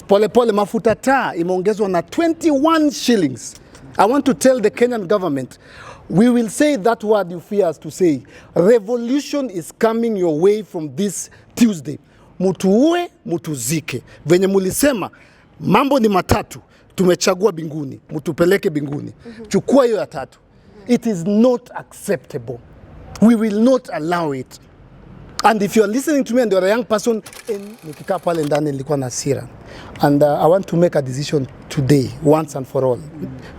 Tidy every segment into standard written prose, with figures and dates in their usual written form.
Pole pole mafuta taa imeongezwa na 21 shillings. I want to tell the Kenyan government, we will say that word you fear us to say. Revolution is coming your way from this Tuesday. Tuue, Mtuzike. Venye Mlisema, mambo ni matatu. Tumechagua binguni. Mtupeleke binguni. Chukua hiyo ya tatu. It is not acceptable. We will not allow it. And if you are listening to me and you are a young person, nikikaa pale ndani nilikuwa na hasira. And I want to make a decision today, once and for all.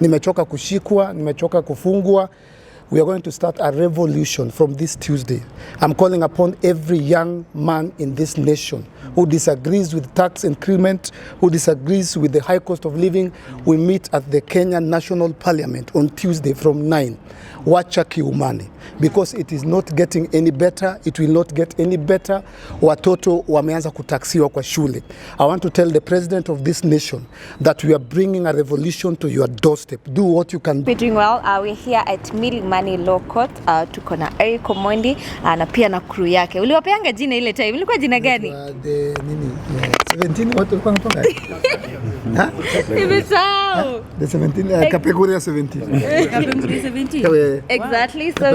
Nimechoka kushikwa, nimechoka kufungwa. We are going to start a revolution from this Tuesday. I'm calling upon every young man in this nation who disagrees with tax increment, who disagrees with the high cost of living. We meet at the Kenyan National Parliament on Tuesday from 9. Wacha kiumane. Because it is not getting any better. It will not get any better. Watoto wameanza kutaksiwa kwa shule. I want to tell the president of this nation that we are bringing a revolution to your doorstep. Do what you can do. We're doing well. We're here at Mlimani Law Court. Tuko na Eric Omondi na pia na crew yake. Uliwapeanga jina ile time. Ilikuwa jina gani? The 17 watu walikuwa wanapanga. Nimesahau. The 17 kategoria 17. Kategoria 17. Exactly. So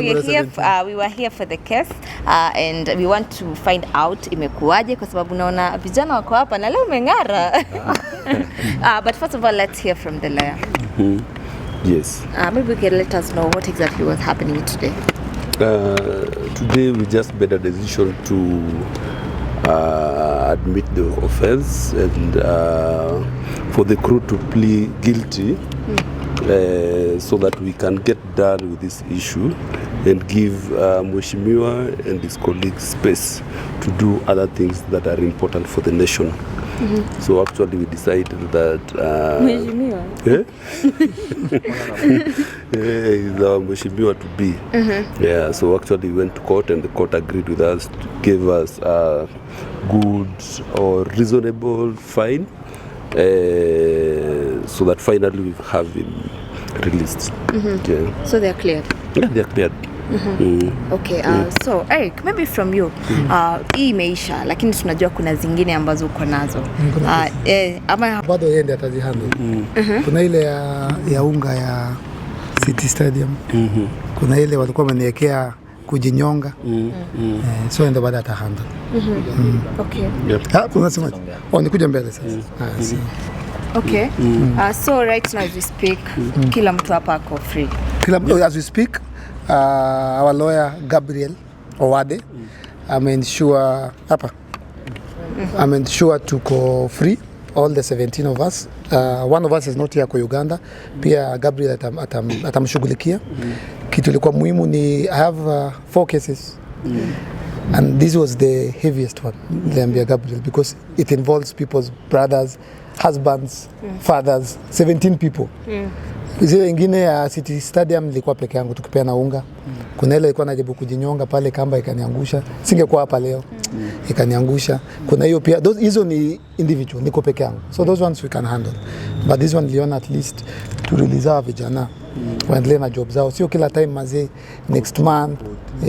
we were here for the case and we want to find out imekuaje kwa sababu naona vijana wako hapa na leo umeng'ara. But first of all, let's hear from the lawyer. Yes. Maybe you can let us know what exactly was happening today. Today we just made a decision to admit the offense and for the crew to plead guilty so that we can get done with this issue and give Mheshimiwa and his colleagues space to do other things that are important for the nation. So actually we decided that Mheshimiwa is our Mheshimiwa to be. Yeah, so actually we went to court and the court agreed with us, gave us a good or reasonable fine so that finally we have him released. Yeah. So they're cleared? Yeah, they're cleared. Okay, so Eric, maybe from you, hii imeisha lakini tunajua kuna zingine ambazo uko nazo. Ama bado yeye ndiye atazihandle. Kuna ile ya unga ya City Stadium. Kuna ile walikuwa wameniwekea kujinyonga. So ndio baada atahandle. Okay. Unasema nikuja mbele sasa. Okay. So right now as we speak, kila mtu hapa ako free. As we speak, our lawyer Gabriel Owade ensure tuko free, all the 17 of us. One of us is not here kwa Uganda. Pia Gabriel atamshughulikia. Kitu ilikuwa muhimu ni I have 4 cases. And this was the heaviest one, Liambia Gabriel, because it involves people's brothers, husbands, fathers, 17 people. Zile ingine ya City Stadium nilikuwa peke yangu tukipeana unga. Kuna ile ilikuwa najaribu kujinyonga pale kamba ikaniangusha. Singekuwa hapa leo. Ikaniangusha. Kuna hiyo pia hizo ni individual, niko peke yangu. So those ones we can handle. But this one liona at least to release our vijana. Waendelee na job zao. Sio kila time mazee next month,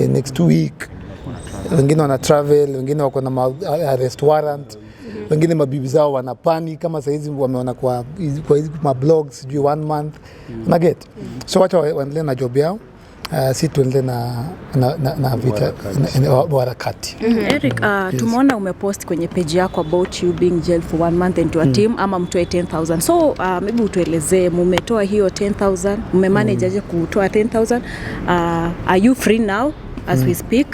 next week. Wengine wana travel, wengine wako na arrest warrant. Wengine mabibi zao wanapani kama saizi wameona kwa hizi blogs sijui 1 month na get. So wacha waendelee na job yao. Si tuendelee na vita warakati. Eric, tumeona umepost kwenye page yako about you being jailed for 1 month into a team ama mtoe 10,000. So maybe utuelezee mmetoa hiyo 10,000, mmemanage aje kutoa 10,000? Are you free now as we speak?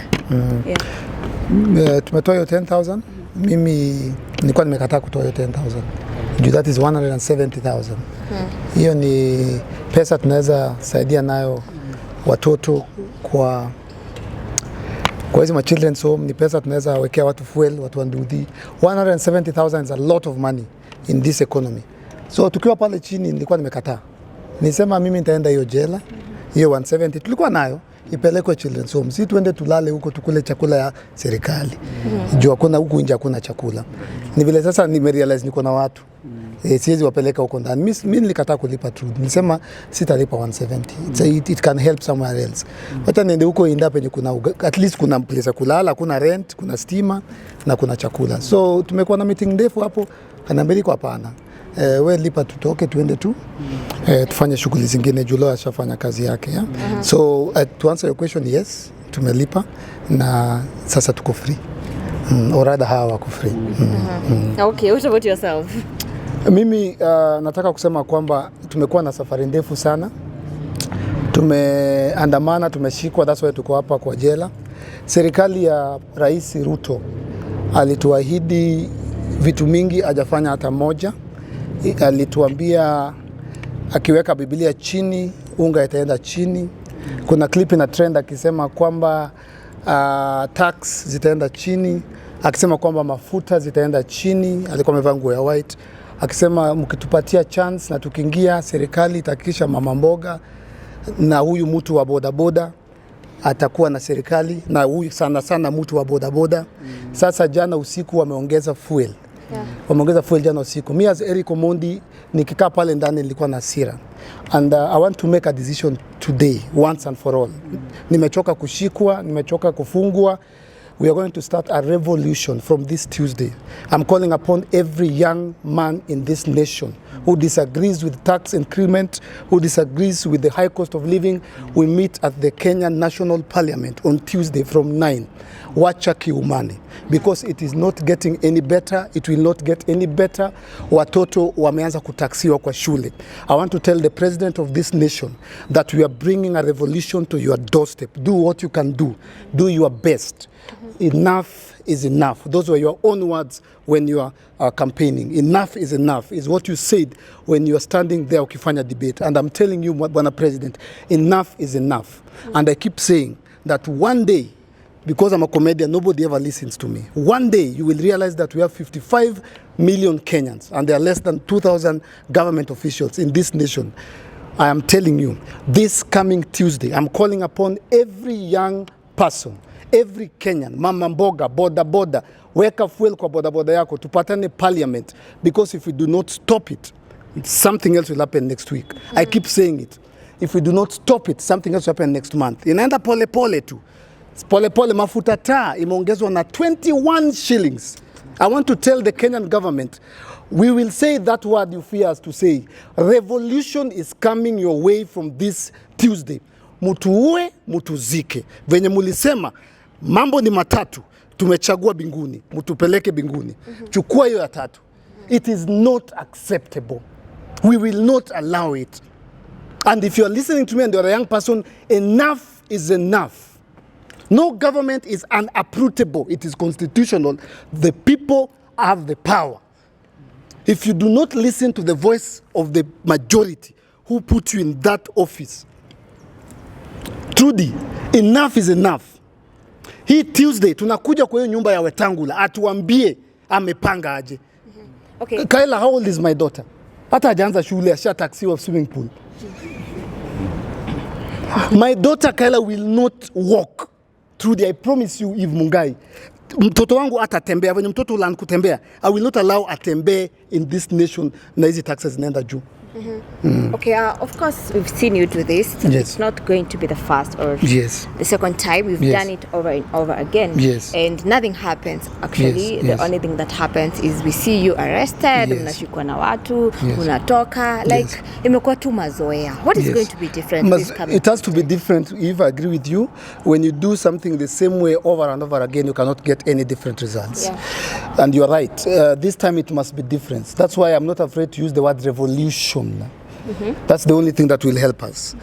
Yeah. Tumetoa hiyo 10,000. Mimi nilikuwa nimekataa kutoa hiyo 10,000. That is 170,000. Hiyo ni pesa tunaweza saidia nayo watoto kwa hizo children's home. Ni pesa tunaweza wekea watu fuel, watu andudhi. 170,000 is a lot of money in this economy. So tukiwa pale chini nilikuwa nimekataa. Nisema mimi nitaenda hiyo jela. Hiyo 170 tulikuwa nayo ipelekwe children's home. Si tuende tulale huko tukule chakula ya serikali. Juu hakuna huku nje hakuna chakula. Ni vile sasa nimerealize niko na watu. Siwezi wapeleka huko ndani. Mimi nilikataa kulipa truth. Nilisema sitalipa 170. It can help somewhere else. Wacha niende huko inda penye kuna at least kuna place ya kulala, kuna rent, kuna stima na kuna chakula. So tumekuwa na meeting ndefu hapo. Kanambia kwa hapana. We lipa tutoke tuende tu tufanye shughuli zingine. Julo ashafanya kazi yake ya? So to answer your question, yes, tumelipa na sasa tuko free. Or rather hawa wako free. Okay, what about yourself? Mimi nataka kusema kwamba tumekuwa na safari ndefu sana. Tumeandamana, tumeshikwa, that's why tuko hapa kwa jela. Serikali ya Rais Ruto alituahidi vitu mingi, hajafanya hata moja. Alituambia akiweka Biblia chini, unga itaenda chini. Kuna clip na trend akisema kwamba tax zitaenda chini, akisema kwamba mafuta zitaenda chini. Alikuwa amevaa nguo ya white, akisema mkitupatia chance na tukiingia serikali itahakikisha mama mboga na huyu mtu wa bodaboda atakuwa na serikali, na huyu sana sana mtu wa bodaboda. Sasa jana usiku wameongeza fuel. Wameongeza fuel jana usiku. Me as Eric Omondi nikikaa pale ndani nilikuwa na hasira. And I want to make a decision today once and for all. Nimechoka kushikwa, nimechoka kufungwa. We are going to start a revolution from this Tuesday. I'm calling upon every young man in this nation who disagrees with tax increment, who disagrees with the high cost of living. We meet at the Kenyan National Parliament on Tuesday from 9. Wacha kiumani, because it is not getting any better. It will not get any better. Watoto wameanza kutaksiwa kwa shule. I want to tell the president of this nation that we are bringing a revolution to your doorstep. Do what you can do. Do your best. Enough is enough. Those were your own words when you are campaigning. Enough is what you said when you are standing there ukifanya debate. And I'm telling you, Bwana President, enough is enough. And I keep saying that one day, because I'm a comedian, nobody ever listens to me. One day you will realize that we have 55 million Kenyans and there are less than 2,000 government officials in this nation. I am telling you, this coming Tuesday, I'm calling upon every young person, every Kenyan, mama mboga, boda boda, weka fuel kwa boda boda yako, tupatane parliament, because if we do not stop it, something else will happen next week. I keep saying it. If we do not stop it, something else will happen next month. Inaenda pole pole tu. Pole pole. Mafuta taa imeongezwa na 21 shillings. I want to tell the Kenyan government, we will say that word you fear us to say. Revolution is coming your way from this Tuesday. Tuue, Mtuzike. Venye Mlisema, mambo ni matatu, tumechagua binguni, mtupeleke binguni. Chukua hiyo ya tatu. It is not acceptable. We will not allow it. And if you are listening to me and you are a young person, enough is enough. No government is unuprootable. It is constitutional. The people have the power. If you do not listen to the voice of the majority who put you in that office, Trudy, enough is enough. Hii Tuesday tunakuja kwa hiyo nyumba ya Wetangula atuambie amepanga aje. Okay. Kaila, how old is my daughter? Hata hajaanza shule, ashataxiwa swimming pool. My daughter Kaila will not walk. Trudy, I promise you, Eve Mungai, mtoto wangu atatembea, venye mtoto ulan kutembea, I will not allow atembee in this nation na hizi taxes zinaenda juu. Okay, of course we've seen you do this. Yes. It's not going to be the first or the second time. We've done it over and over again. Yes. And nothing happens. Actually, the only thing that happens is we see you arrested, unashikwa na watu, unatoka, like imekuwa tu mazoea. What is going to be different this coming? It has to be different. If I agree with you, when you do something the same way over and over again, you cannot get any different results. Yeah. And you're right. This time it must be different. That's why I'm not afraid to use the word revolution. That's the only thing that will help us.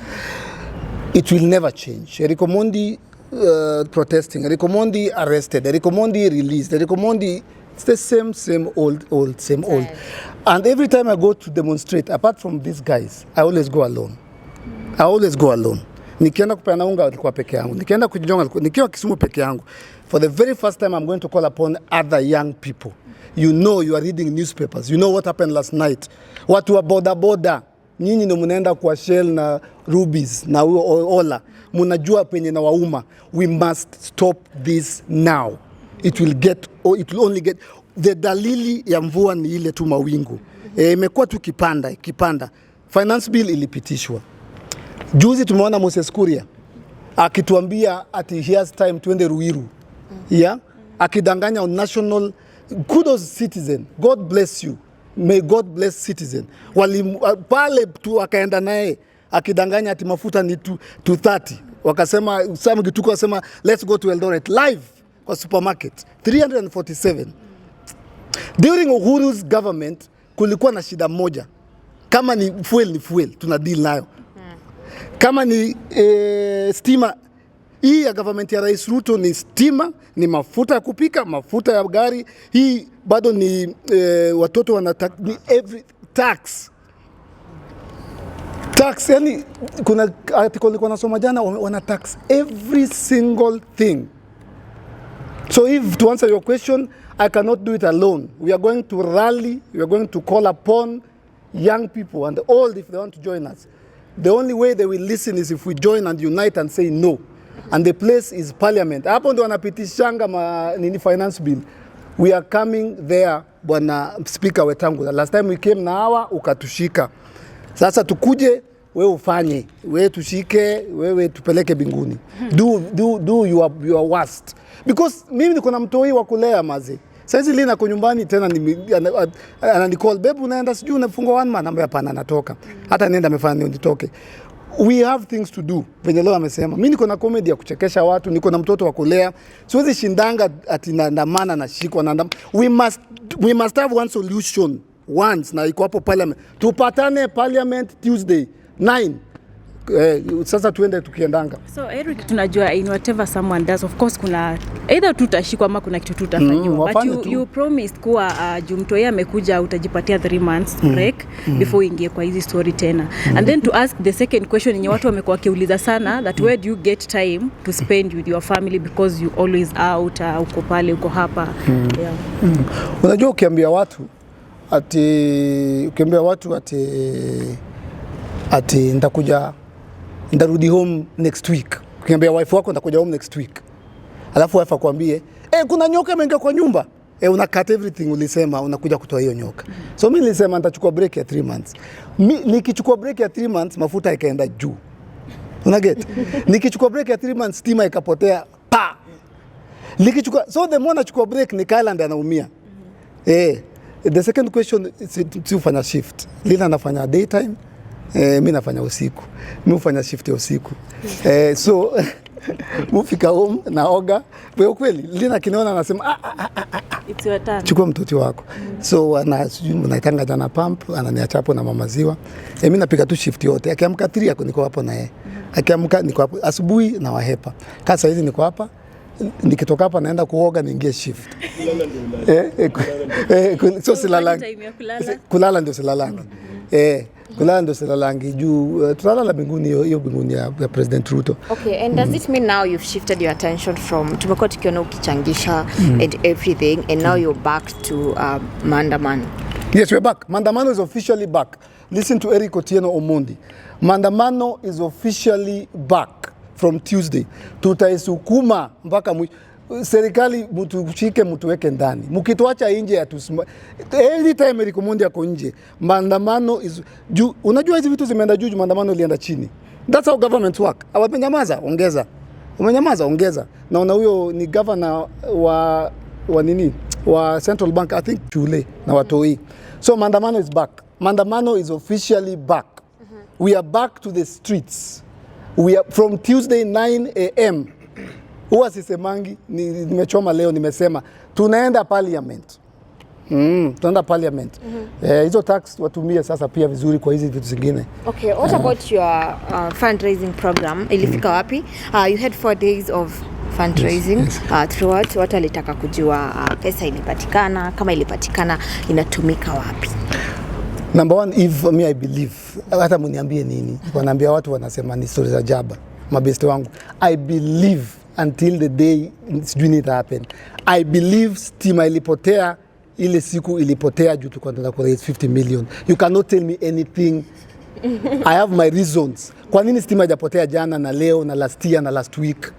It will never change. Eric Omondi protesting, Eric Omondi arrested, Eric Omondi released, Eric Omondi, it's the same old. And every time I go to demonstrate, apart from these guys, I always go alone. Nikienda kupeana unga nilikuwa peke yangu. Nikienda kujijonga nikiwa Kisumu peke yangu. For the very first time I'm going to call upon other young people. You know, you are reading newspapers. You know what happened last night. Watu wa boda boda, nyinyi ndio mnaenda kwa Shell na Rubies na Ola. Mnajua penye na wauma. We must stop this now. It will only get the dalili ya mvua ni ile tu mawingu. Imekuwa tu kipanda. Finance bill ilipitishwa. Juzi tumeona Moses Kuria akituambia ati he has time tuende Ruiru. Yeah? Akidanganya on national. Kudos citizen. God bless you. may God bless Citizen. Pale tu akaenda naye akidanganya ati mafuta ni 230. Wakasema Sam Gituko akasema let's go to Eldoret live kwa supermarket 347. During Uhuru's government kulikuwa na shida moja. Kama ni fuel tuna deal nayo. Kama ni stima, hii ya government ya Rais Ruto ni stima, ni mafuta ya kupika, mafuta ya gari. Hii bado ni watoto ni every tax, yani kuna article nilikuwa nasoma jana wana tax every single thing. So if to answer your question, I cannot do it alone. We are going to rally, we are going to call upon young people and old if they want to join us. The only way they will listen is if we join and unite and say no. And the place is parliament. Hapo ndo wanapitishanga finance bill. We are coming there, bwana speaker Wetangula. Last time we came na hawa ukatushika. Sasa tukuje wewe ufanye, wewe tushike, wewe tupeleke binguni. Do your worst. Because mimi niko na mtoi wa kulea maze. Sasa Lina kwa nyumbani tena ananicall babe unaenda sijui unafungwa one man ambaye hapana natoka. Hata nenda amefanya nitoke. We have things to do. Venye leo amesema. Mimi niko na comedy ya kuchekesha watu, niko na mtoto wa kulea. Siwezi shindanga ati naandamana na shiko na we must have one solution once na iko hapo parliament. Tupatane parliament Tuesday 9. Sasa tuende tukiendanga. So Eric, tunajua in whatever someone does, of course kuna either tutashikwa ama kuna kitu tutafanywa. But you promised kuwa Jumtoi amekuja utajipatia 3 months break before ingie kwa hizi story tena. And then to ask the second question yenye watu wamekuwa wakiuliza sana, that where do you get time to spend with your family because you always out, uko pale, uko hapa. Yeah. Unajua ukiambia watu ati ndarudi home next week. Ukiambia wife wako nitakuja home next week. Alafu wife akwambie, kuna nyoka imeingia kwa nyumba. Una cut everything ulisema unakuja kutoa hiyo nyoka. So mimi nilisema nitachukua break ya 3 months. Nikichukua break ya 3 months mafuta ikaenda juu. Una get? Nikichukua break ya 3 months stima ikapotea. So the more nachukua break ni Kyland anaumia. The second question is ufanya shift. Lina anafanya daytime. Mimi nafanya usiku. Mimi hufanya shift ya usiku. So mufika home naoga. Wewe kweli Lina kiniona anasema it's your turn. Chukua mtoto wako. So naitanga jana pump, ananiacha hapo na mamaziwa. Mimi napiga tu shift yote. Akiamka 3 niko hapo na yeye. Akiamka niko hapo asubuhi na wahepa. Kasa hizi niko hapa. Nikitoka hapa naenda kuoga niingie shift. So silalangi. Kulala ndio silalangi. Kulala ndio silalangi juu tulala mbinguni hiyo mbinguni ya President Ruto. Okay, and does it mean now you've shifted your attention from tumekuwa tukiona ukichangisha and everything and now you're back to maandamano? Yes, we're back. Maandamano is officially back. Listen to Eric Omondi. Maandamano is officially back from Tuesday. Tutaisukuma mpaka serikali mtushike mtuweke ndani. Mkituacha nje every time Eric Omondi yako nje. Maandamano is unajua hizi vitu zimeenda juu, maandamano ilienda chini. That's how government work. Awamenyamaza ongeza. Umenyamaza ongeza. Naona huyo ni governor wa Central Bank, I think Tuue na watoi. So maandamano is back. Maandamano is officially back. We are back to the streets. We are from Tuesday 9 a.m. Huwa sisemangi, nimechoma leo nimesema tunaenda parliament. Tunaenda parliament. Hizo tax watumie sasa pia vizuri kwa hizi vitu zingine. Okay, what about your fundraising program? Ilifika wapi? You had 4 days of fundraising. Yes. Throughout watu walitaka kujua pesa ilipatikana, kama ilipatikana inatumika wapi? Number 1, if me I believe, hata mniambie nini, wanaambia watu wanasema ni stories za jaba. Mabeste wangu, I believe until the day it's doing it happen. I believe stima ilipotea, ile siku ilipotea juu tulikuwa tunataka raise 50 million. You cannot tell me anything. I have my reasons. Kwa nini stima haijapotea jana na leo na last year na last week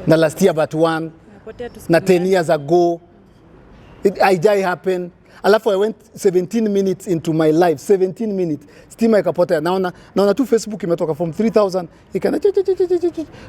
na last year but one na 10 years ago? It happen. Alafu I went 17 minutes into my life, 17 minutes. Stima ikapotea. Naona tu Facebook imetoka from 3000 ikana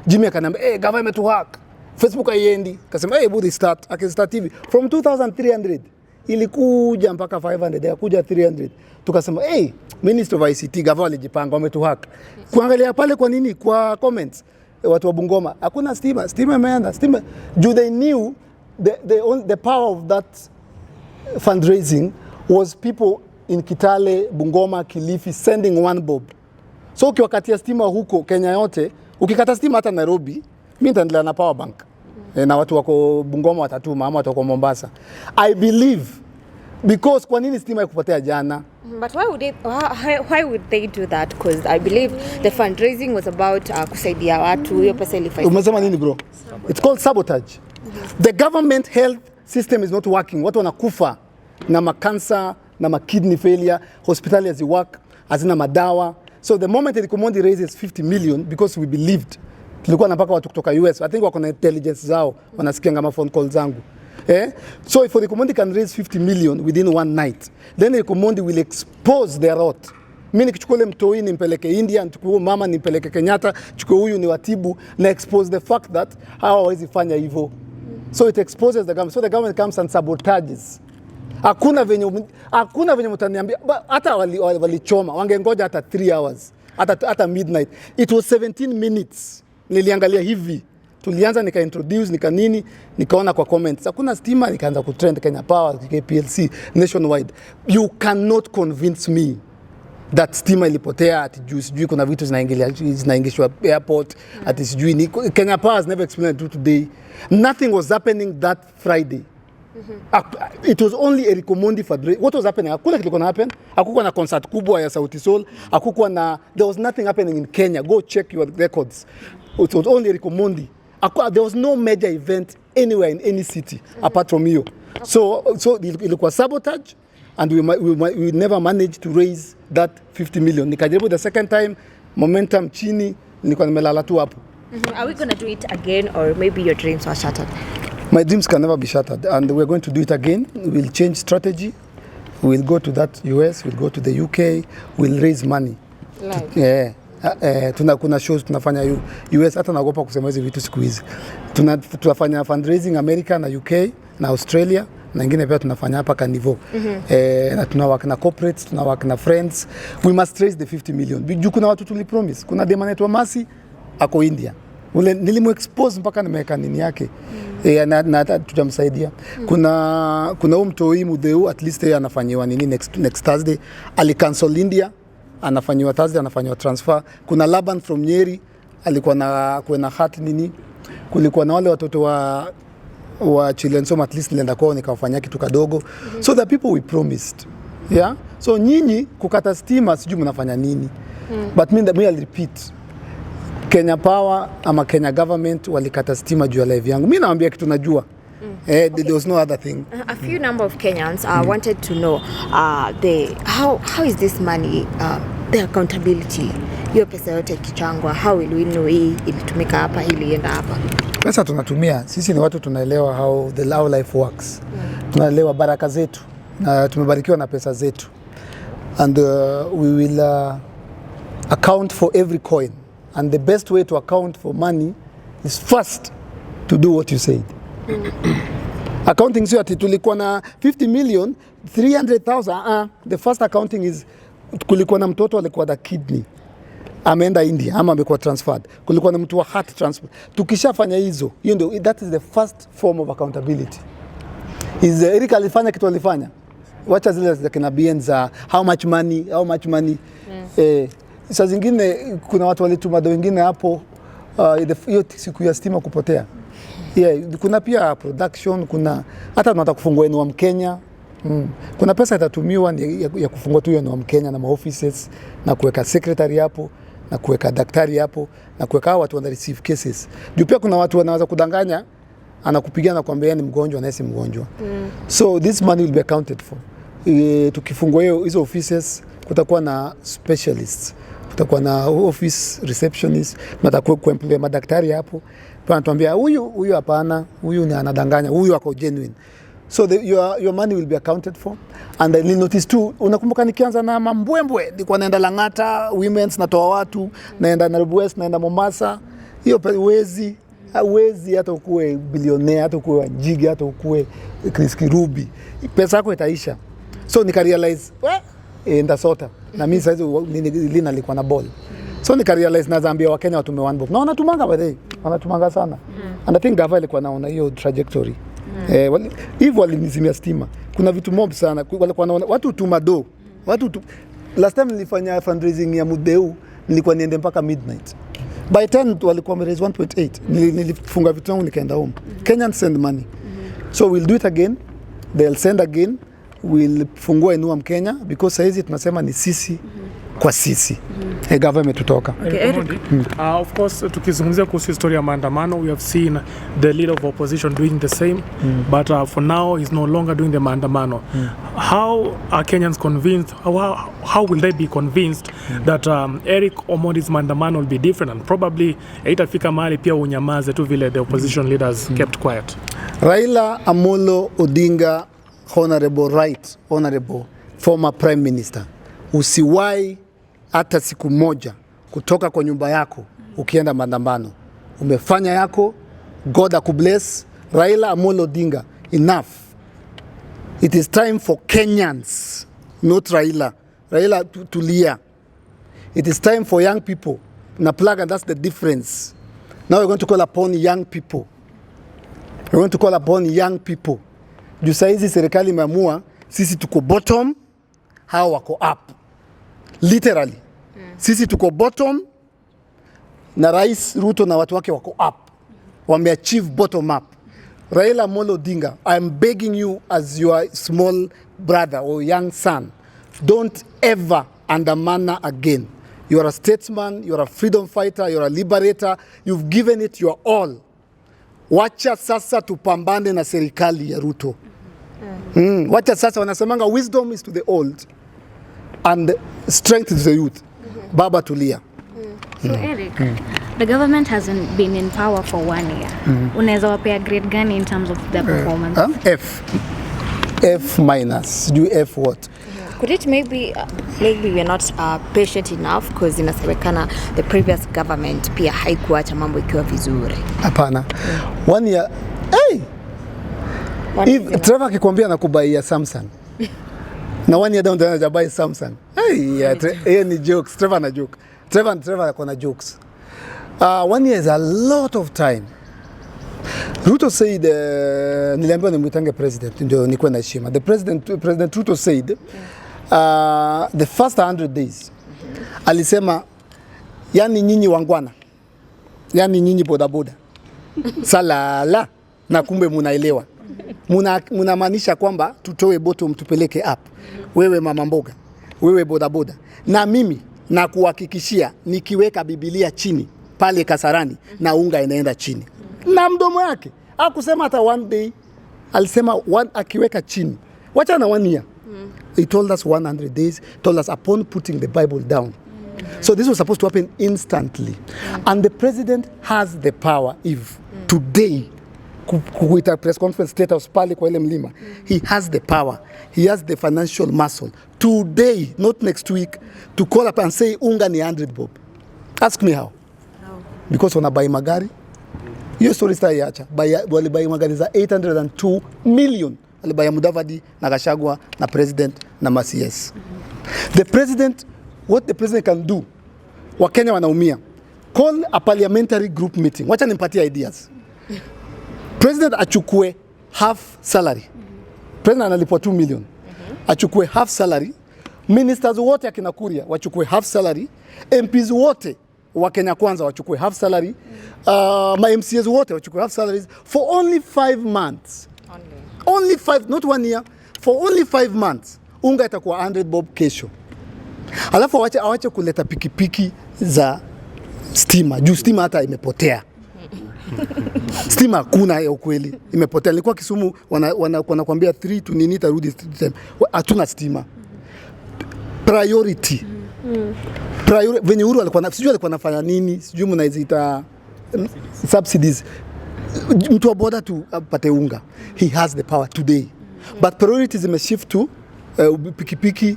Jimmy akaniambia, government to hack. Facebook haiendi. Akasema, budi start. Akistart TV from 2300 ilikuja mpaka 500, kuja 300. Tukasema, hey, Minister of ICT, gava walijipanga, wametuhack. Kuangalia pale kwa nini? Kwa comments, watu wa Bungoma, hakuna stima, stima imeenda, stima. They knew the power of that fundraising was people in Kitale, Bungoma, Kilifi sending 1 bob. So ukiwakatia stima huko Kenya yote, ukikata stima hata Nairobi, mimi nitaendelea na power bank. Na watu wako Bungoma watatuma, ama watu wako Mombasa. I believe because kwa nini stima ikupotea jana? But why would they do that? Because I believe the fundraising was about kusaidia watu, hiyo pesa ilifanya. Umesema nini bro? It's called sabotage. The government health system is not working. Watu wanakufa na makansa, na kidney failure, hospitali haziwork, hazina madawa. So the moment Eric Omondi raises 50 million because we believed, tulikuwa na mpaka watu kutoka US, I think wako na intelligence zao, wanasikia kama phone call zangu. So if Eric Omondi can raise 50 million within one night, then Eric Omondi will expose their rot. Mimi nikichukua ile mtoi nimpeleke India, nichukue mama nimpeleke Kenyatta, chukue huyu ni watibu, na expose the fact that hawawezi fanya hivyo. So it exposes the government. So the government comes and sabotages. Hakuna venye mtaniambia, hata walichoma, wangengoja hata 3 hours, hata midnight. It was 17 minutes. Niliangalia hivi. Tulianza nika-introduce, nikaona kwa comments. Hakuna stima, nikaanza kutrend Kenya Power, KPLC, nationwide. You cannot convince me that stima ilipotea, ati sijui kuna vitu zinaingishwa airport, ati sijui Kenya Power has never explained it today. Nothing was happening that Friday. It was only Eric Omondi for what was happening. Hakuna kitu kona happen. Hakukuwa na concert kubwa ya Sauti Sol. There was nothing happening in Kenya. Go check your records. It was only Eric Omondi. There was no major event anywhere in any city apart from you. So ilikuwa sabotage, and we never managed to raise that 50 million. Nikajaribu the second time, momentum chini, nilikuwa nimelala tu hapo. Are we going to do it again, or maybe your dreams were shattered? My dreams can never be shattered, and we're going to do it again. We'll change strategy. We'll go to that US, we'll go to the UK, we'll raise money. Like? Kuna shows tunafanya US, hata naogopa kusema hizi vitu siku hizi. Tunafanya fundraising America na UK na Australia, na ingine pia tunafanya hapa Kanivo. Na tunawaka na corporates, tunawaka na friends. We must raise the 50 million. Juu kuna watu tulipromise. Kuna dema anaitwa Masi ako India. Ule nilimu-expose mpaka nimeweka nini yake. Na tujamsaidia. Kuna mtoi Mudeu, at least yeye anafanyiwa nini next Thursday. Ali-cancel India, anafanyiwa Thursday, anafanyiwa transfer. Kuna Laban from Nyeri, alikuwa na heart nini. Kulikuwa na wale watoto wa children, so at least nilienda kwao nikawafanyia kitu kadogo. So the people we promised. Yeah? So nyinyi kukata stima sijui mnafanya nini. But I'll repeat. Kenya Power ama Kenya government walikata stima juu ya live yangu. Mimi naambia kitu najua. Okay. There was no other thing. A few number of Kenyans wanted to know how is this money, the accountability, hiyo pesa yote kichangwa, how will we know hii ilitumika hapa, ilienda hapa? Pesa tunatumia, sisi ni watu tunaelewa how life works. Tunaelewa baraka zetu na tumebarikiwa na pesa zetu. And we will account for every coin. And the best way to account for money is first to do what you said. Accounting sio ati tulikuwa na 50 million 300,000. The first accounting is kulikuwa na mtoto alikuwa na kidney ameenda India ama amekuwa transferred, kulikuwa na mtu wa heart transplant. Tukishafanya hizo, hiyo ndio, that is the first form of accountability. Eric alifanya kitu alifanya, wacha zile za kina BN za how much money. Saa zingine kuna watu walituma do wengine hapo hiyo siku ya stima kupotea. Kuna pia production, kuna hata tunataka kufungua eneo wa Mkenya. Kuna pesa itatumiwa ya kufungua tu eneo wa Mkenya na offices, na kuweka secretary hapo, na kuweka daktari hapo, na kuweka watu wana receive cases. Juu pia kuna watu wanaweza kudanganya, anakupigia na kuambia ni mgonjwa na si mgonjwa. So this money will be accounted for. Tukifungua hizo offices kutakuwa na specialists, kutakuwa na office receptionist, natakuwa kuemploy madaktari hapo. Pia anatuambia huyu hapana, huyu ni anadanganya, huyu ako genuine. So your money will be accounted for. And I notice too, unakumbuka nikianza na Mambwembwe, nilikuwa naenda Lang'ata, women's natoa watu, naenda Nairobi West, naenda Mombasa. Hiyo wezi, hawezi hata ukue billionaire, hata ukue Wanjigi, hata ukue Chris Kirubi, pesa yako itaisha. So nikarealize ndasota na mimi sasa Lina alikuwa na ball. So nikarealize na Zambia wa Kenya watume one bob. Na wanatumanga baadaye, wanatumanga sana. And I think gava ilikuwa naona hiyo trajectory. Hivyo walinizimia stima. Kuna vitu mob sana, walikuwa naona watu tumado. Last time nilifanya fundraising ya Mudeu, nilikuwa niende mpaka midnight. By 10 walikuwa wameraise 1.8. Nilifunga vitu wangu nikaenda home. Kenyans send money. So we'll do it again. They'll send again. We'll fungua Inua Mkenya because saizi tunasema ni sisi kwa sisi. Government tutoka. Okay, Eric. Of course, tukizungumzia kuhusu historia ya maandamano, we have seen the leader of opposition doing the same, but for now he's no longer doing the maandamano. How are Kenyans convinced, how will they be convinced that Eric Omondi's maandamano will be different, and probably itafika mahali pia unyamaze tu vile the opposition leaders kept quiet? Raila Amolo Odinga, honorable former prime minister, usiwai hata siku moja kutoka kwa nyumba yako ukienda maandamano. Umefanya yako, God akubless. Raila Amolo Odinga, enough. It is time for Kenyans, not Raila. Raila tulia. It is time for young people. Na plug, and that's the difference. Now we're going to call upon young people. We're going to call upon young people. Juu saizi serikali imeamua sisi tuko bottom, hao wako up. Literally. Sisi tuko bottom na Rais Ruto na watu wake wako up. Wameachieve bottom up. Raila Amolo Odinga, I'm begging you as your small brother or young son, don't ever andamana again. You are a statesman, you are a freedom fighter, you are a liberator, you've given it your all. Wacha sasa tupambane na serikali ya Ruto. Wacha sasa, wanasemanga wisdom is to the old and strength to the youth. Baba tulia. So Eric, the government hasn't been in power for 1 year. Unaweza wapea grade gani in terms of the performance? F minus. Do F what? Could it maybe we're not patient enough because inasemekana the previous government pia haikuacha mambo ikiwa vizuri? Hapana. 1 year. Hey. If Trevor akikwambia nakubaia Samsung. Na 1 year down the line ajabai Samsung. Hey, ni jokes. Trevor na joke. Trevor akona jokes. 1 year is a lot of time. Ruto said, niliambiwa nimwitange president ndio nikuwe na heshima. The President Ruto said, the first 100 days, alisema, yani nyinyi wangwana, yani nyinyi bodaboda, salala, na kumbe munaelewa. Munamaanisha kwamba tutoe bottom tupeleke up. Wewe mama mboga, wewe bodaboda, na mimi na kuhakikishia nikiweka Biblia chini pale Kasarani na unga inaenda chini. Na mdomo yake hakusema hata 1 day, alisema akiweka chini. Wacha na 1 year. He told us 100 days, told us upon putting the Bible down. So this was supposed to happen instantly. And the president has the power if today kuita press conference state house pale kwa ile mlima. He has the power. He has the financial muscle today, not next week, to call up and say unga ni 100 bob. Ask me how. Because wanabai magari. Hiyo story sitaiacha. Walibai magari za 802 million. Walibai Mudavadi na Gachagua na president na Masies. The president, what the president can do, Wakenya wanaumia. Call a parliamentary group meeting. Wacha nimpatie ideas. President achukue half salary. President analipwa 2 million. Achukue half salary. Ministers wote akina Kuria wachukue half salary. MPs wote wa Kenya Kwanza wachukue half salary. My MCAs wote wachukue half salaries for only 5 months. Only 5, not 1 year. For only 5 months. Unga itakuwa 100 bob kesho. Alafu awache kuleta pikipiki za stima. Juu stima hata imepotea. Stima hakuna ya ukweli, imepotea. Nilikuwa Kisumu wanakuambia 3 to nini tarudi time. Hatuna stima. Priority. Venye Uhuru alikuwa nafanya nini? Sijui mnaziita subsidies. Mtu wa boda tu apate unga. He has the power today. But priorities zimeshift to pikipiki,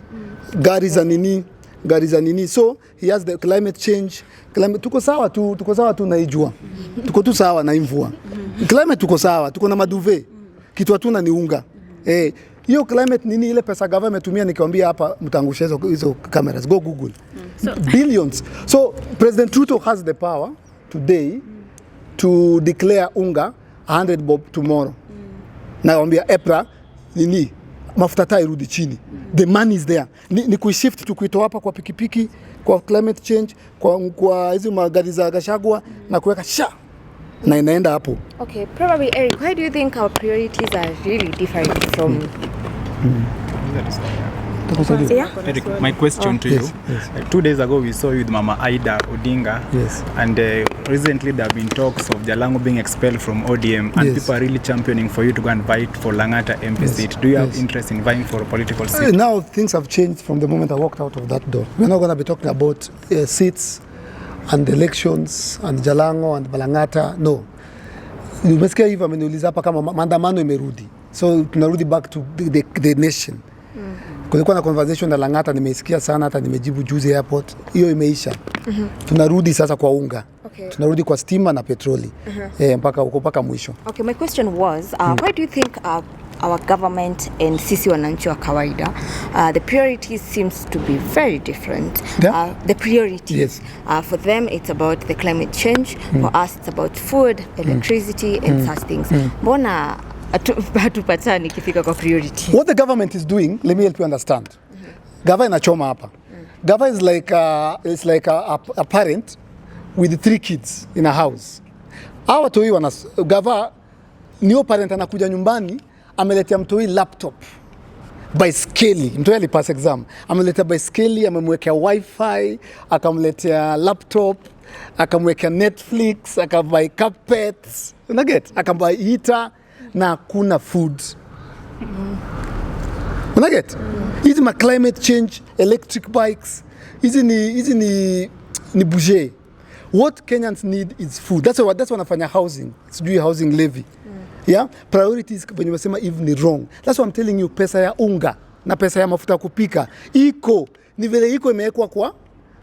gari za nini, gari za nini. So he has the climate change. Tuko sawa tu na ijua. Tuko tu sawa na mvua. Climate tuko sawa, tuko na maduve. Kitu hatuna ni unga. Hiyo climate nini, ile pesa government tumia, nikiwaambia hapa mtangusha hizo cameras, go Google. Billions. So President Ruto has the power today to declare unga 100 bob tomorrow. Naambia EPRA nini, mafuta taa irudi chini. The money is there. Ni kuishift tu kuitoa hapa kwa pikipiki, kwa climate change, kwa hizo magari za Gachagua na kuweka na inaenda hapo. Okay, probably Eric, why do you think our priorities are really different from Eric, my question to you. Yes. 2 days ago we saw you with Mama Ida Odinga. Yes. And recently there have been talks of Jalango being expelled from ODM, and people are really championing for you to go and fight for Lang'ata MP seat. Do you have interest in vying for a political seat? Now things have changed from the moment I walked out of that door. We're not going to be talking about seats and elections and Jalango and Lang'ata. No. Umesikia hivi ameniuliza hapa kama maandamano imerudi. So tunarudi back to the nation. Kulikuwa na conversation na Lang'ata, nimeisikia sana, hata nimejibu juzi airport. Hiyo imeisha. Tunarudi sasa kwa unga. Okay. Tunarudi kwa stima na petroli. Mpaka mwisho. Okay, my question was, why do you think our government and sisi wananchi wa kawaida, the priorities seems to be very different? The priorities. Yes. For them it's about the climate change, for us it's about food, electricity and such things. Mbona hatupatani kifika kwa priority? What the government is doing, let me help you understand. Gava inachoma hapa. Gava is like a parent with 3 kids in a house. Hawa toi Gava niyo parent anakuja nyumbani, ameletea mtoi laptop, baiskeli, mtoi alipass exam, ameletea baiskeli, amemwekea wifi, akamletea laptop, akamwekea Netflix, akabuy carpets, unaget, akabuy heater, na kuna food. Unaget? Hizi ma climate change, electric bikes, hizi ni budget. What Kenyans need is food. That's why wanafanya housing. Sijui housing levy. Yeah? Priorities when you say even ni wrong. That's why I'm telling you, pesa ya unga na pesa ya mafuta kupika iko ni vile iko imewekwa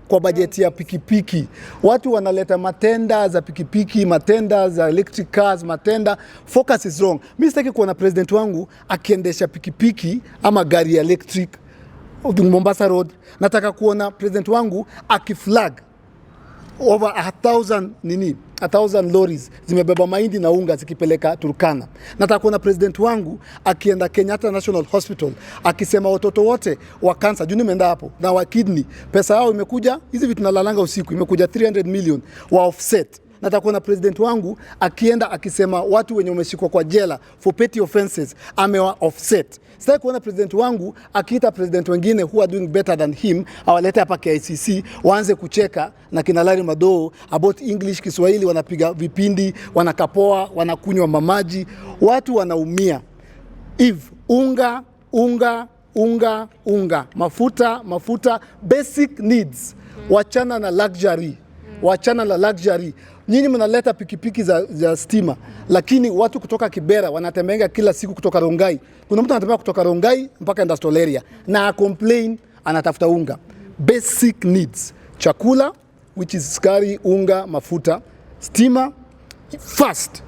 kwa bajeti ya pikipiki. Watu wanaleta matenda za pikipiki, matenda za electric cars, matenda. Focus is wrong. Mimi sitaki kuona president wangu akiendesha pikipiki ama gari ya electric Mombasa Road. Nataka kuona president wangu akiflag over 1,000 lorries zimebeba mahindi na unga zikipeleka Turkana. Nataka kuona president wangu akienda Kenyatta National Hospital akisema watoto wote wa cancer, juu nimeenda hapo, na wa kidney, pesa yao imekuja, hizi vitu nalalanga usiku, imekuja 300 million wa offset. Nataka kuona president wangu akienda akisema watu wenye wameshikwa kwa jela for petty offenses amewa offset. Sitaki kuona president wangu akiita president wengine who are doing better than him awalete hapa KICC waanze kucheka na kina Larry Madowo about English, Kiswahili, wanapiga vipindi, wanakapoa, wanakunywa mamaji, watu wanaumia. Unga, mafuta, basic needs. Wachana na luxury. Nyinyi mnaleta pikipiki za stima, lakini watu kutoka Kibera wanatembenga kila siku kutoka Rongai. Kuna mtu anatembea kutoka Rongai mpaka industrial area na complain anatafuta unga. Basic needs. Chakula, which is sukari, unga, mafuta, stima, fast.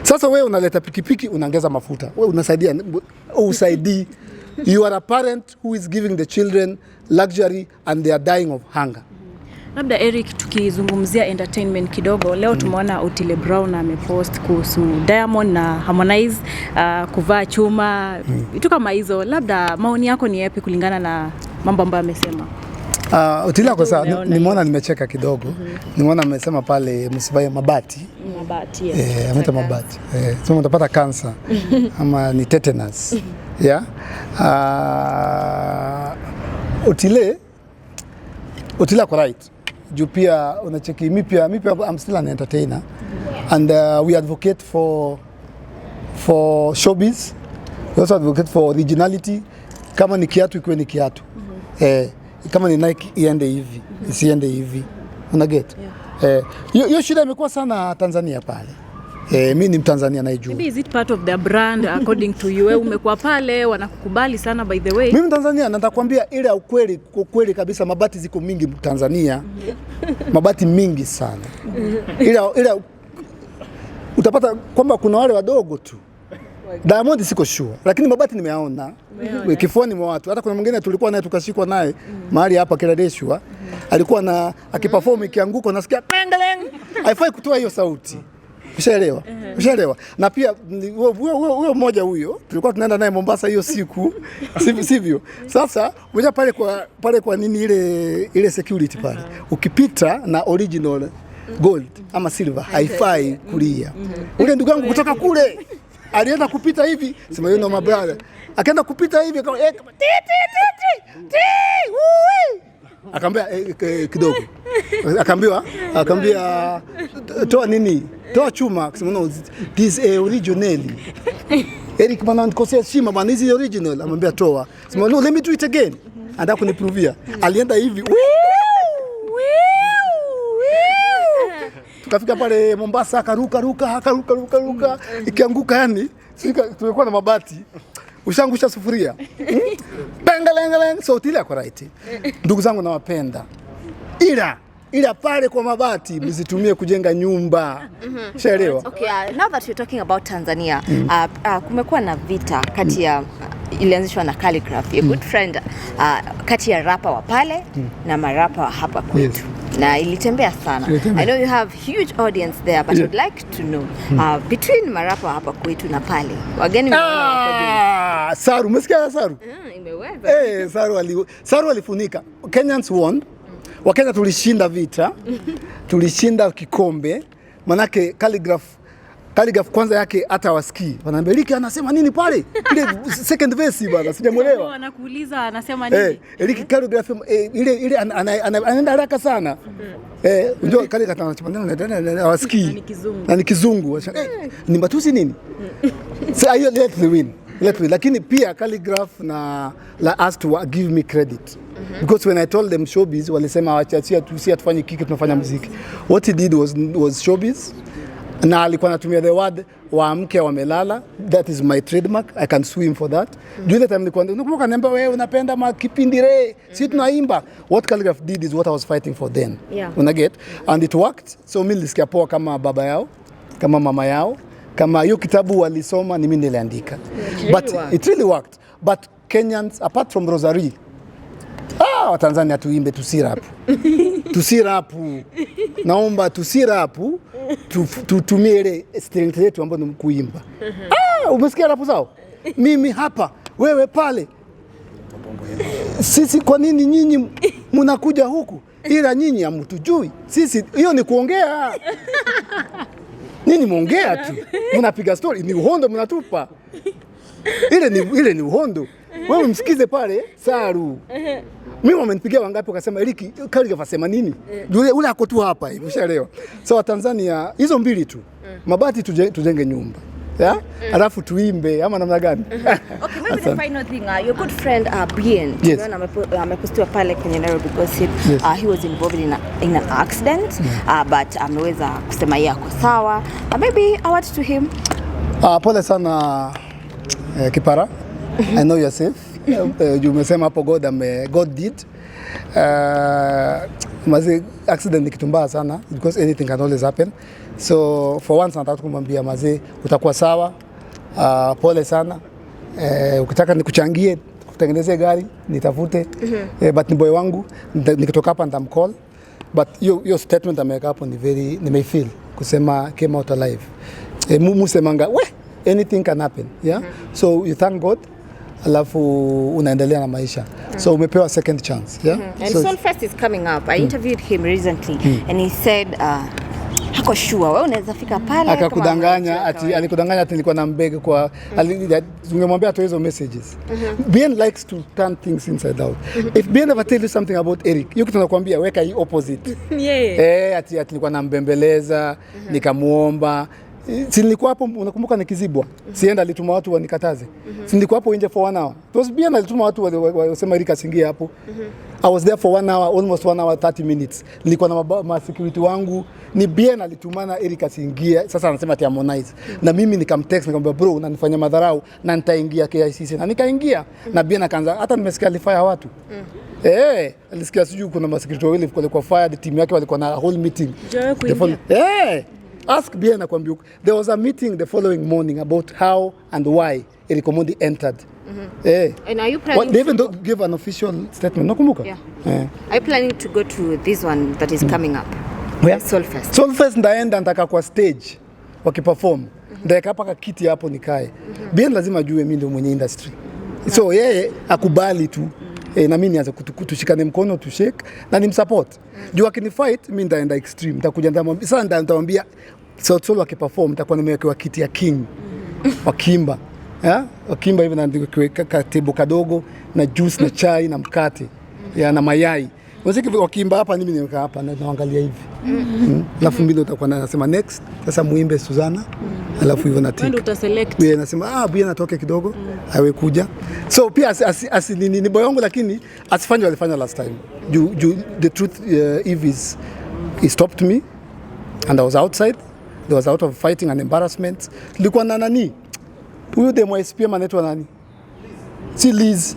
Sasa wewe unaleta pikipiki, unaongeza mafuta. Wewe unasaidia usaidii. You are a parent who is giving the children luxury and they are dying of hunger. Labda Eric, tukizungumzia entertainment kidogo, leo tumeona Otile Brown amepost kuhusu Diamond na Harmonize kuvaa chuma, vitu kama hizo. Labda maoni yako ni yapi kulingana na mambo ambayo amesema? Otile kwa sasa nimeona nimecheka kidogo. Nimeona amesema pale msivae mabati. Yes. Ameta mabati. So utapata cancer ama ni tetanus. Yeah. Otile kwa right. Juu pia unacheki mi pia I'm still an entertainer and we advocate for showbiz. We also advocate for originality. Kama ni kiatu ikuwe ni kiatu. Kama ni Nike iende hivi, isiende hivi. Una get? Hiyo shida imekuwa sana Tanzania pale. Mimi ni Mtanzania naijua. Maybe is it part of their brand according to you? Wewe umekuwa pale wanakukubali sana by the way. Mimi Mtanzania na nitakwambia ile ukweli kabisa, mabati ziko mingi Tanzania. Mabati mingi sana. Ila utapata kwamba kuna wale wadogo tu. Diamond siko sure, lakini mabati nimeaona kifuani mwa watu. Hata kuna mwingine tulikuwa naye tukashikwa naye mahali hapa Kiradeshwa, alikuwa na akiperform ikianguka nasikia pengeleng. Haifai kutoa hiyo sauti. Ushaelewa? Na pia huyo mmoja huyo tulikuwa tunaenda naye Mombasa hiyo siku, sivyo? Sasa moja pale kwa nini ile security pale. Ukipita na original gold ama silver haifai kulia. Ule ndugu yangu kutoka kule alienda kupita hivi, sema yeye ndo my brother. Akaenda kupita hivi kama akaambia kidogo. Akaambia toa nini? Toa chuma. Akasema no, this is original. Eric bana nikosea shima bana, this is original. Amwambia toa. Sema no, let me do it again. Anataka kuniprovia. Alienda hivi. Tukafika pale Mombasa akaruka ikianguka, yani tulikuwa na mabati, ushangusha sufuria bengaleng sauti ile kwa right. Ndugu zangu nawapenda, ila pale kwa mabati mzitumie kujenga nyumba. Shaelewa? Okay, now that you're talking about Tanzania, kumekuwa na vita kati ya ilianzishwa na Calligraphy, a good friend, kati ya rapper wa pale na marapa wa hapa kwetu. Na ilitembea sana. I know you have huge audience there, but I'd like to know between marapa hapa kwetu na pale, wageni wako Saru, umesikia Saru? Imeweza. Saru alifunika. Kenyans won. Wakenya tulishinda vita. Tulishinda kikombe. Manake Calligraphy kwanza yake hata wasikii. Wanaambia Eric anasema nini pale? Ile second verse bwana, sijamuelewa. Wanakuuliza anasema nini? Eric Calligraphy ile anaenda haraka sana. Unajua Calligraphy anasema hawasikii. Na ni kizungu. Ni matusi nini? So I let the win. Lakini pia Calligraphy na us to give me credit. Because when I told them showbiz, walisema waachia tufanye kiki, tunafanya muziki. What he did was showbiz. Na alikuwa anatumia the word waamke wamelala. That is my trademark. I can sue him for that. Ile time nilikuwa naomba wewe unapenda makipindire, si tunaimba. What Calligraphy did is what I was fighting for then. Una get? And it worked. So mimi nilisikia poa kama baba yao, kama mama yao, kama hiyo kitabu walisoma ni mimi niliandika. But it really worked. But Kenyans apart from Rosary, Watanzania tuimbe tusirapu. Naomba tusirapu, tutumie ile strength yetu ambayo ni kuimba. Umesikia rapu zao? Mimi hapa, wewe pale. Sisi kwa nini nyinyi mnakuja huku? Ila nyinyi hamtujui. Sisi hiyo ni kuongea. Nini muongea tu? Mnapiga story, ni uhondo mnatupa. Ile ni uhondo. Wewe msikize pale Saru. Mimi wamenipigia wangapi wakasema Eric Calligraphy asema nini? Ule ako tu hapa hivi, ushaelewa. So Tanzania hizo mbili tu. Mabati tujenge nyumba. Alafu tuimbe ama namna gani? Okay, maybe the final thing, your good friend Bien, amepostiwa pale kwenye Nairobi Gossip. He was involved in an accident, but ameweza kusema yeye ako sawa. Maybe a word to him. Pole sana Kipara. I know you're safe. Umesema hapo God did. Mazi accident ni kitu mbaya sana because anything can always happen. So for once nataka kumwambia mazi utakuwa sawa. Pole sana. Ukitaka nikuchangie kutengenezea gari nitafute. But ni boy wangu nikitoka hapa nitamcall. But your statement ameweka hapo ni very nimeifeel kusema came out alive. Musemanga anything can happen, so you thank God. Alafu unaendelea na maisha. So umepewa second chance, And Solfest is coming up. I interviewed him recently and he said hako sure wewe unaweza fika pale. Akakudanganya alikudanganya ati nilikuwa na mbege kwa ungemwambia tu hizo messages. Bien likes to turn things inside out. If Bien ever tell you something about Eric, you kitu nakwambia weka hii opposite. Ati nilikuwa nambembeleza, nikamuomba. Si nilikuwa hapo, unakumbuka nikizibwa? Sienda alituma watu wanikataze. Si nilikuwa hapo nje for 1 hour. It was Bien alituma watu wasema Eric asingie hapo. I was there for 1 hour, almost 1 hour 30 minutes. Nilikuwa na ma security wangu. Ni Bien alitumana Eric asingie. Sasa anasema ati Harmonize. Na mimi nikamtext nikamwambia bro, unanifanya madharau na nitaingia KICC. Na nikaingia. Na Bien akaanza hata nimesikia alifire watu. Alisikia sijui kuna ma security wawili walikuwa fired, team yake walikuwa na whole meeting. Ask Bien akwambia. There was a meeting the following morning about how and why Eric Omondi entered. And are you planning they even don't give an official statement. Nakumbuka? Yeah. Are you planning to go to this one that is coming up? Where? Solfest. Solfest ndaenda nataka kwa stage wakiperform. Ndaeka hapa kiti hapo nikae. Bien lazima ajue mimi ndio mwenye industry. So yeye akubali tu. Na mimi nianze kutushikane mkono tu shake na nimsupport. Juu akinifight mimi ndaenda extreme. Nitakuja ndamwambia sasa nitamwambia solo akiperform nitakuwa nimewekewa kiti ya king. Wakimba. Wakimba hivi na katibu kadogo na juice na chai na mkate na mayai. Waziki wakimba hapa mimi nimekaa hapa na naangalia hivi. Alafu mimi utakuwa nasema next sasa muimbe Suzana. Alafu hivyo na wewe utaselect. Wewe nasema Bien atoke kidogo awe kuja. So pia ni boy wangu lakini asifanye walifanya last time. The truth is he stopped me and I was outside. There was out of fighting and embarrassment. Tulikuwa na nani? Huyu demo SPM anaitwa nani? Si Liz.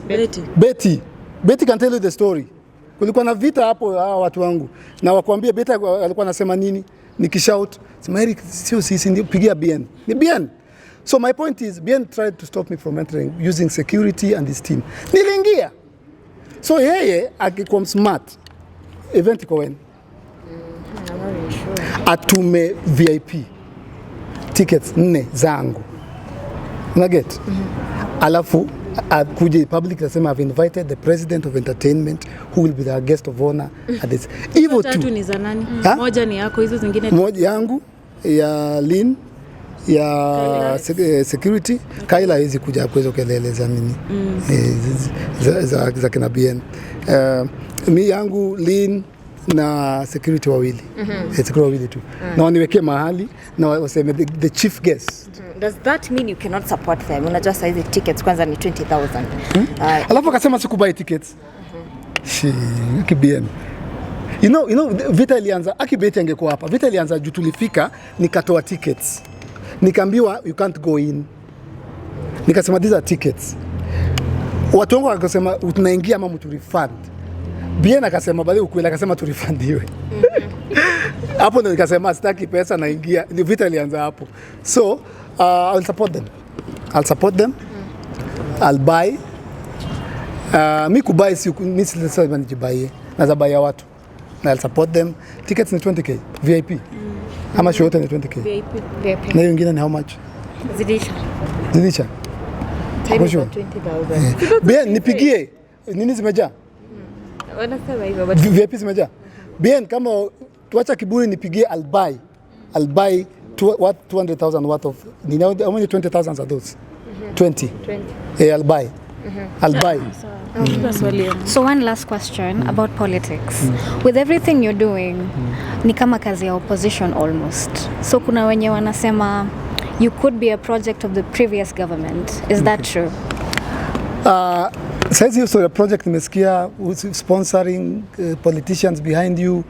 Betty can tell you the story. Kulikuwa na vita hapo watu wangu. Na wakwambia Betty alikuwa anasema nini? Nikishout, sema Eric sio sisi ndio pigia Bien. Ni Bien. So my point is Bien tried to stop me from entering using security and his team. Niliingia. So yeye akikuwa smart. Event iko when? Atume VIP. Tickets 4 zangu. Unaget? Alafu akuje public nasema I've invited the president of entertainment who will be the guest of honor at this. Hivyo tu. Matatu ni za nani? Moja ni yako, hizo zingine moja yangu ya Lin ya security. Kaila hizi kuja kuweza kelele za nini za kina Bien. Mi yangu Lin na security wawili. Security wawili tu. Na waniwekee mahali na waseme the chief guest. Does that mean you cannot support them? Unajua saa hizi tickets kwanza ni 20,000. Alafu akasema sikubuy tickets. Bien. You know vita ilianza akibeti angekuwa hapa. Vita ilianza juu tulifika nikatoa tickets. Nikaambiwa you can't go in. Nikasema these are tickets. Watu wangu wakasema tunaingia ama mtu refund. Bien akasema bali ukweli akasema tu refundiwe. Hapo ndo nikasema sitaki pesa naingia. Ni vita ilianza hapo. So I'll support them. I'll buy. Mi kubai si mimi sasa nijibaie. Naza buy ya watu. Na I'll support them. Tickets ni 20k VIP. Ama show yote ni 20k. VIP. Na hiyo nyingine ni how much? Zidisha. Time 20,000. Bien nipigie. Nini zimejaa? Wanasema hivyo. VIP zimejaa. Bien kama tuacha kiburi nipigie I'll buy 200,000 worth of how many 20,000 are those? 20. I'll buy. So one last question about politics. With everything you're doing, ni kama kazi ya opposition almost. So kuna wenye wanasema you could be a project of the previous government. Is that true? Saizi hiyo story project nimesikia sponsoring politicians behind you.